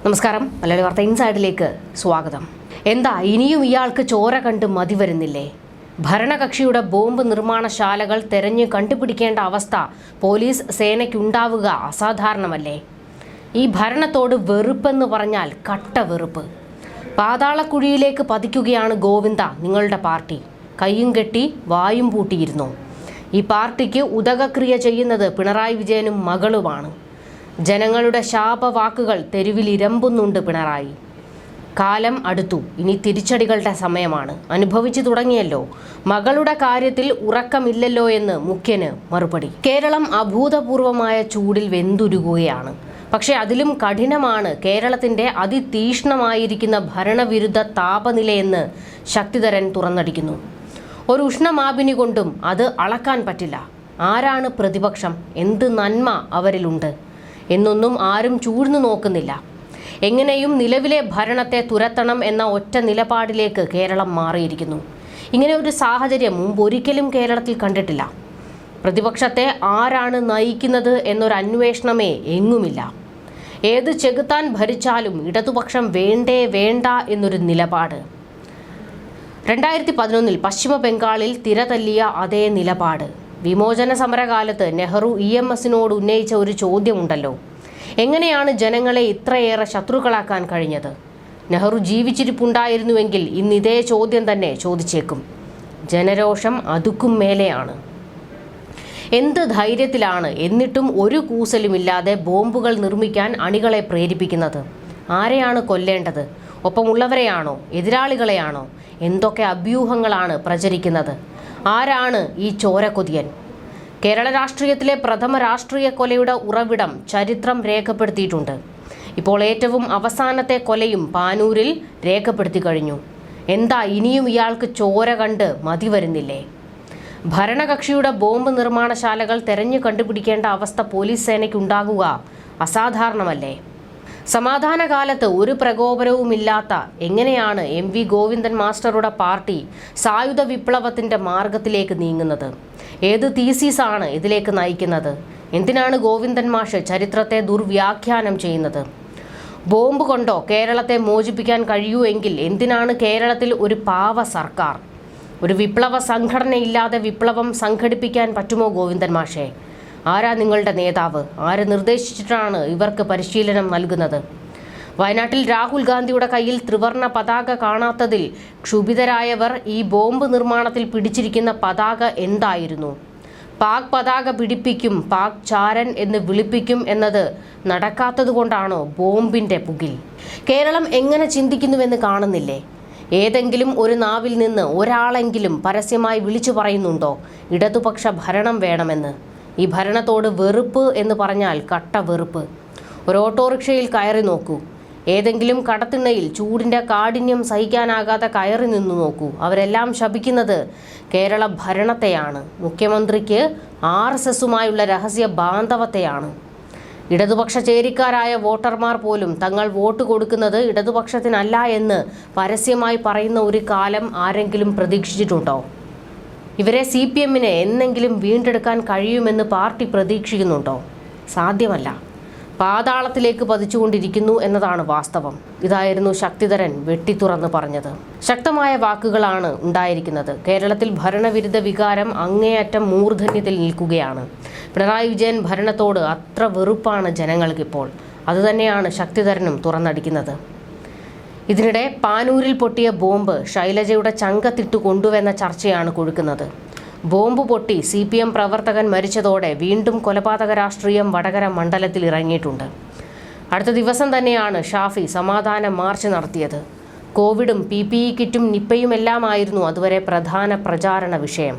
നമസ്കാരം. മലയാളി വാർത്ത ഇൻസൈഡിലേക്ക് സ്വാഗതം. എന്താ ഇനിയും ഇയാൾക്ക് ചോര കണ്ട് മതി വരുന്നില്ലേ? ഭരണകക്ഷിയുടെ ബോംബ് നിർമ്മാണശാലകൾ തെരഞ്ഞു കണ്ടുപിടിക്കേണ്ട അവസ്ഥ പോലീസ് സേനയ്ക്കുണ്ടാവുക അസാധാരണമല്ലേ? ഈ ഭരണത്തോട് വെറുപ്പെന്ന് പറഞ്ഞാൽ കട്ട വെറുപ്പ്. പാതാളക്കുഴിയിലേക്ക് പതിക്കുകയാണ് ഗോവിന്ദ നിങ്ങളുടെ പാർട്ടി. കയ്യും കെട്ടി വായും പൂട്ടിയിരുന്നു. ഈ പാർട്ടിക്ക് ഉദകക്രിയ ചെയ്യുന്നത് പിണറായി വിജയനും മകളുമാണ്. ജനങ്ങളുടെ ശാപവാക്കുകൾ തെരുവിലിരമ്പുന്നുണ്ട് പിണറായി. കാലം അടുത്തു, ഇനി തിരിച്ചടികളുടെ സമയമാണ്. അനുഭവിച്ചു തുടങ്ങിയല്ലോ. മകളുടെ കാര്യത്തിൽ ഉറക്കമില്ലല്ലോ എന്ന് മുഖ്യന് മറുപടി. കേരളം അഭൂതപൂർവമായ ചൂടിൽ വെന്തുരുകുകയാണ്. പക്ഷേ അതിലും കഠിനമാണ് കേരളത്തിന്റെ അതിതീക്ഷ്ണമായിരിക്കുന്ന ഭരണവിരുദ്ധ താപനിലയെന്ന് ശക്തിധരൻ തുറന്നടിക്കുന്നു. ഒരു ഉഷ്ണമാപിനി കൊണ്ടും അത് അളക്കാൻ പറ്റില്ല. ആരാണ് പ്രതിപക്ഷം? എന്ത് നന്മ അവരിലുണ്ട് എന്നൊന്നും ആരും ചൂഴ്ന്നു നോക്കുന്നില്ല. എങ്ങനെയും നിലവിലെ ഭരണത്തെ തുരത്തണം എന്ന ഒറ്റ നിലപാടിലേക്ക് കേരളം മാറിയിരിക്കുന്നു. ഇങ്ങനെ ഒരു സാഹചര്യം മുമ്പ് ഒരിക്കലും കേരളത്തിൽ കണ്ടിട്ടില്ല. പ്രതിപക്ഷത്തെ ആരാണ് നയിക്കുന്നത് എന്നൊരു അന്വേഷണമേ എങ്ങുമില്ല. ഏത് ചെകുത്താൻ ഭരിച്ചാലും ഇടതുപക്ഷം വേണ്ടേ വേണ്ട എന്നൊരു നിലപാട്. 2011 പശ്ചിമ ബംഗാളിൽ തിരതല്ലിയ അതേ നിലപാട്. വിമോചന സമരകാലത്ത് നെഹ്റു EMSനോട് ഉന്നയിച്ച ഒരു ചോദ്യമുണ്ടല്ലോ, എങ്ങനെയാണ് ജനങ്ങളെ ഇത്രയേറെ ശത്രുക്കളാക്കാൻ കഴിഞ്ഞത്? നെഹ്റു ജീവിച്ചിരിപ്പുണ്ടായിരുന്നുവെങ്കിൽ ഇന്ന് ഇതേ ചോദ്യം തന്നെ ചോദിച്ചേക്കും. ജനരോഷം അതുക്കും മേലെയാണ്. എന്ത് ധൈര്യത്തിലാണ് എന്നിട്ടും ഒരു കൂസലുമില്ലാതെ ബോംബുകൾ നിർമ്മിക്കാൻ അണികളെ പ്രേരിപ്പിക്കുന്നത്? ആരെയാണ് കൊല്ലേണ്ടത്? ഒപ്പമുള്ളവരെയാണോ എതിരാളികളെയാണോ? എന്തൊക്കെ അഭ്യൂഹങ്ങളാണ് പ്രചരിക്കുന്നത്? ആരാണ് ഈ ചോരക്കൊതിയൻ? കേരള രാഷ്ട്രീയത്തിലെ പ്രഥമ രാഷ്ട്രീയ കൊലയുടെ ഉറവിടം ചരിത്രം രേഖപ്പെടുത്തിയിട്ടുണ്ട്. ഇപ്പോൾ ഏറ്റവും അവസാനത്തെ കൊലയും പാനൂരിൽ രേഖപ്പെടുത്തി കഴിഞ്ഞു. എന്താ ഇനിയും ഇയാൾക്ക് ചോര കണ്ട് മതി വരുന്നില്ലേ? ഭരണകക്ഷിയുടെ ബോംബ് നിർമ്മാണശാലകൾ തെരഞ്ഞു കണ്ടുപിടിക്കേണ്ട അവസ്ഥ പോലീസ് സേനയ്ക്കുണ്ടാകുക അസാധാരണമല്ലേ? സമാധാനകാലത്ത് ഒരു പ്രകോപനവുമില്ലാത്ത എങ്ങനെയാണ് MV ഗോവിന്ദൻ മാസ്റ്ററുടെ പാർട്ടി സായുധ വിപ്ലവത്തിന്റെ മാർഗത്തിലേക്ക് നീങ്ങുന്നത്? ഏത് തീസിസാണ് ഇതിലേക്ക് നയിക്കുന്നത്? എന്തിനാണ് ഗോവിന്ദൻ മാഷ് ചരിത്രത്തെ ദുർവ്യാഖ്യാനം ചെയ്യുന്നത്? ബോംബ് കൊണ്ടോ കേരളത്തെ മോചിപ്പിക്കാൻ കഴിയൂ എങ്കിൽ എന്തിനാണ് കേരളത്തിൽ ഒരു പാവ സർക്കാർ? ഒരു വിപ്ലവ സംഘടനയില്ലാതെ വിപ്ലവം സംഘടിപ്പിക്കാൻ പറ്റുമോ ഗോവിന്ദൻ മാഷേ? ആരാ നിങ്ങളുടെ നേതാവ്? ആര് നിർദ്ദേശിച്ചിട്ടാണ് ഇവർക്ക് പരിശീലനം നൽകുന്നത്? വയനാട്ടിൽ രാഹുൽ ഗാന്ധിയുടെ കയ്യിൽ ത്രിവർണ പതാക കാണാത്തതിൽ ക്ഷുഭിതരായവർ ഈ ബോംബ് നിർമ്മാണത്തിൽ പിടിച്ചിരിക്കുന്ന പതാക എന്തായിരുന്നു? പാക് പതാക പിടിപ്പിക്കും, പാക് ചാരൻ എന്ന് വിളിപ്പിക്കും എന്നത് നടക്കാത്തതുകൊണ്ടാണോ ബോംബിന്റെ പുകിൽ? കേരളം എങ്ങനെ ചിന്തിക്കുന്നുവെന്ന് കാണുന്നില്ലേ? ഏതെങ്കിലും ഒരു നാവിൽ നിന്ന് ഒരാളെങ്കിലും പരസ്യമായി വിളിച്ചു പറയുന്നുണ്ടോ ഇടതുപക്ഷ ഭരണം വേണമെന്ന്? ഈ ഭരണത്തോട് വെറുപ്പ് എന്ന് പറഞ്ഞാൽ കട്ട വെറുപ്പ്. ഒരു ഓട്ടോറിക്ഷയിൽ കയറി നോക്കൂ. ഏതെങ്കിലും കടത്തിണ്ണയിൽ ചൂടിൻ്റെ കാഠിന്യം സഹിക്കാനാകാതെ കയറി നിന്നു നോക്കൂ. അവരെല്ലാം ശപിക്കുന്നത് കേരള ഭരണത്തെയാണ്. മുഖ്യമന്ത്രിക്ക് RSSുമായുള്ള രഹസ്യ ബാന്ധവത്തെയാണ്. ഇടതുപക്ഷ ചേരിക്കാരായ വോട്ടർമാർ പോലും തങ്ങൾ വോട്ട് കൊടുക്കുന്നത് ഇടതുപക്ഷത്തിനല്ല എന്ന് പരസ്യമായി പറയുന്ന ഒരു കാലം ആരെങ്കിലും പ്രതീക്ഷിച്ചിട്ടുണ്ടോ? ഇവരെ CPMന് എന്നെങ്കിലും വീണ്ടെടുക്കാൻ കഴിയുമെന്ന് പാർട്ടി പ്രതീക്ഷിക്കുന്നുണ്ടോ? സാധ്യമല്ല. പാതാളത്തിലേക്ക് പതിച്ചുകൊണ്ടിരിക്കുന്നു എന്നതാണ് വാസ്തവം. ഇതായിരുന്നു ശക്തിധരൻ വെട്ടിത്തുറന്ന് പറഞ്ഞത്. ശക്തമായ വാക്കുകളാണ് ഉണ്ടായിരിക്കുന്നത്. കേരളത്തിൽ ഭരണവിരുദ്ധ വികാരം അങ്ങേയറ്റം മൂർധന്യത്തിൽ നിൽക്കുകയാണ്. പിണറായി വിജയൻ ഭരണത്തോട് അത്ര വെറുപ്പാണ് ജനങ്ങൾക്കിപ്പോൾ. അതുതന്നെയാണ് ശക്തിധരനും തുറന്നടിക്കുന്നത്. ഇതിനിടെ പാനൂരിൽ പൊട്ടിയ ബോംബ് ശൈലജയുടെ ചങ്കത്തിട്ടു കൊണ്ടുവന്ന ചർച്ചയാണ് കൊഴുക്കുന്നത്. ബോംബ് പൊട്ടി CPM പ്രവർത്തകൻ മരിച്ചതോടെ വീണ്ടും കൊലപാതക രാഷ്ട്രീയം വടകര മണ്ഡലത്തിൽ ഇറങ്ങിയിട്ടുണ്ട്. അടുത്ത ദിവസം തന്നെയാണ് ഷാഫി സമാധാന മാർച്ച് നടത്തിയത്. കോവിഡും PPE കിറ്റും നിപ്പയുമെല്ലാമായിരുന്നു അതുവരെ പ്രധാന പ്രചാരണ വിഷയം.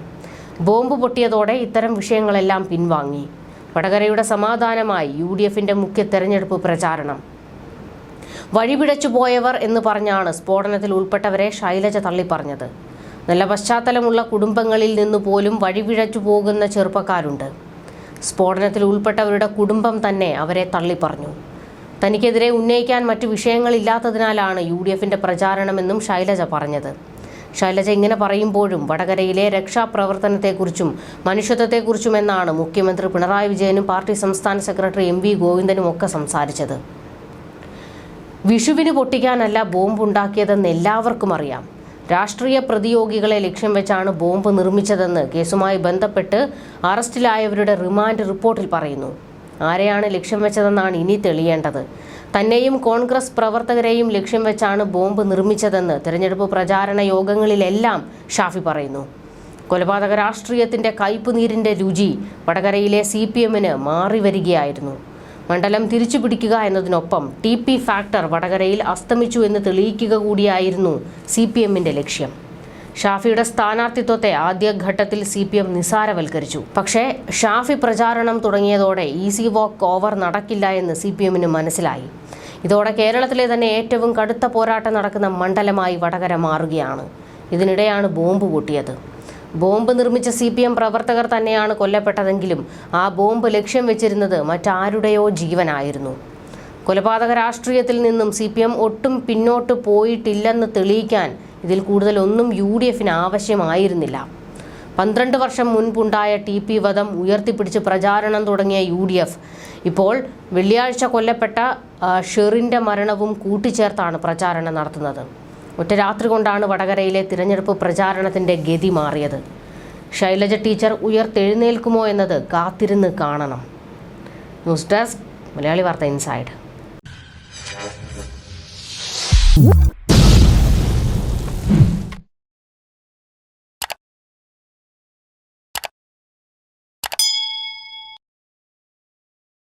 ബോംബ് പൊട്ടിയതോടെ ഇത്തരം വിഷയങ്ങളെല്ലാം പിൻവാങ്ങി. വടകരയുടെ സമാധാനമായി UDFന്റെ മുഖ്യ തെരഞ്ഞെടുപ്പ് പ്രചാരണം. വഴിപിഴച്ചു പോയവർ എന്ന് പറഞ്ഞാണ് സ്ഫോടനത്തിൽ ഉൾപ്പെട്ടവരെ ശൈലജ തള്ളിപ്പറഞ്ഞത്. നല്ല പശ്ചാത്തലമുള്ള കുടുംബങ്ങളിൽ നിന്ന് പോലും വഴിപിഴച്ചു പോകുന്ന ചെറുപ്പക്കാരുണ്ട്. സ്ഫോടനത്തിൽ ഉൾപ്പെട്ടവരുടെ കുടുംബം തന്നെ അവരെ തള്ളിപ്പറഞ്ഞു. തനിക്കെതിരെ ഉന്നയിക്കാൻ മറ്റു വിഷയങ്ങളില്ലാത്തതിനാലാണ് UDFന്റെ പ്രചാരണമെന്നും ശൈലജ പറഞ്ഞത്. ശൈലജ ഇങ്ങനെ പറയുമ്പോഴും വടകരയിലെ രക്ഷാപ്രവർത്തനത്തെക്കുറിച്ചും മനുഷ്യത്വത്തെക്കുറിച്ചുമെന്നാണ് മുഖ്യമന്ത്രി പിണറായി വിജയനും പാർട്ടി സംസ്ഥാന സെക്രട്ടറി MV ഗോവിന്ദനും ഒക്കെ സംസാരിച്ചത്. വിഷുവിന് പൊട്ടിക്കാനല്ല ബോംബുണ്ടാക്കിയതെന്ന് എല്ലാവർക്കും അറിയാം. രാഷ്ട്രീയ പ്രതിയോഗികളെ ലക്ഷ്യം വെച്ചാണ് ബോംബ് നിർമ്മിച്ചതെന്ന് കേസുമായി ബന്ധപ്പെട്ട് അറസ്റ്റിലായവരുടെ റിമാൻഡ് റിപ്പോർട്ടിൽ പറയുന്നു. ആരെയാണ് ലക്ഷ്യം വെച്ചതെന്നാണ് ഇനി തെളിയേണ്ടത്. തന്നെയും കോൺഗ്രസ് പ്രവർത്തകരെയും ലക്ഷ്യം വെച്ചാണ് ബോംബ് നിർമ്മിച്ചതെന്ന് തെരഞ്ഞെടുപ്പ് പ്രചാരണ യോഗങ്ങളിലെല്ലാം ഷാഫി പറയുന്നു. കൊലപാതക രാഷ്ട്രീയത്തിന്റെ കയ്പുനീരിന്റെ രുചി വടകരയിലെ CPM-ന് മാറി വരികയായിരുന്നു. മണ്ഡലം തിരിച്ചുപിടിക്കുക എന്നതിനൊപ്പം TP ഫാക്ടർ വടകരയിൽ അസ്തമിച്ചു എന്ന് തെളിയിക്കുക കൂടിയായിരുന്നു CPM-ന്റെ ലക്ഷ്യം. ഷാഫിയുടെ സ്ഥാനാർത്ഥിത്വത്തെ ആദ്യഘട്ടത്തിൽ CPM നിസാരവൽക്കരിച്ചു. പക്ഷേ ഷാഫി പ്രചാരണം തുടങ്ങിയതോടെ ഈസി വാക്ക് ഓവർ നടക്കില്ല എന്ന് CPM-ന് മനസ്സിലായി. ഇതോടെ കേരളത്തിലെ തന്നെ ഏറ്റവും കടുത്ത പോരാട്ടം നടക്കുന്ന മണ്ഡലമായി വടകര മാറുകയാണ്. ഇതിനിടെയാണ് ബോംബ് പൊട്ടിയത്. ബോംബ് നിർമ്മിച്ച CPM പ്രവർത്തകർ തന്നെയാണ് കൊല്ലപ്പെട്ടതെങ്കിലും ആ ബോംബ് ലക്ഷ്യം വെച്ചിരുന്നത് മറ്റാരുടെയോ ജീവനായിരുന്നു. കൊലപാതക രാഷ്ട്രീയത്തിൽ നിന്നും CPM ഒട്ടും പിന്നോട്ട് പോയിട്ടില്ലെന്ന് തെളിയിക്കാൻ ഇതിൽ കൂടുതലൊന്നും UDF-ന് ആവശ്യമായിരുന്നില്ല. 12 വർഷം മുൻപുണ്ടായ TP വധം ഉയർത്തിപ്പിടിച്ച് പ്രചാരണം തുടങ്ങിയ UDF ഇപ്പോൾ വെള്ളിയാഴ്ച കൊല്ലപ്പെട്ട ഷെറിൻ്റെ മരണവും കൂട്ടിച്ചേർത്താണ് പ്രചാരണം നടത്തുന്നത്. ഒറ്റ രാത്രി കൊണ്ടാണ് വടകരയിലെ തിരഞ്ഞെടുപ്പ് പ്രചാരണത്തിൻ്റെ ഗതി മാറിയത്. ശൈലജ ടീച്ചർ ഉയർത്തെഴുന്നേൽക്കുമോ എന്നത് കാത്തിരുന്ന് കാണണം. ന്യൂസ് ഡെസ്ക് മലയാളി വാർത്ത ഇൻസൈഡ്.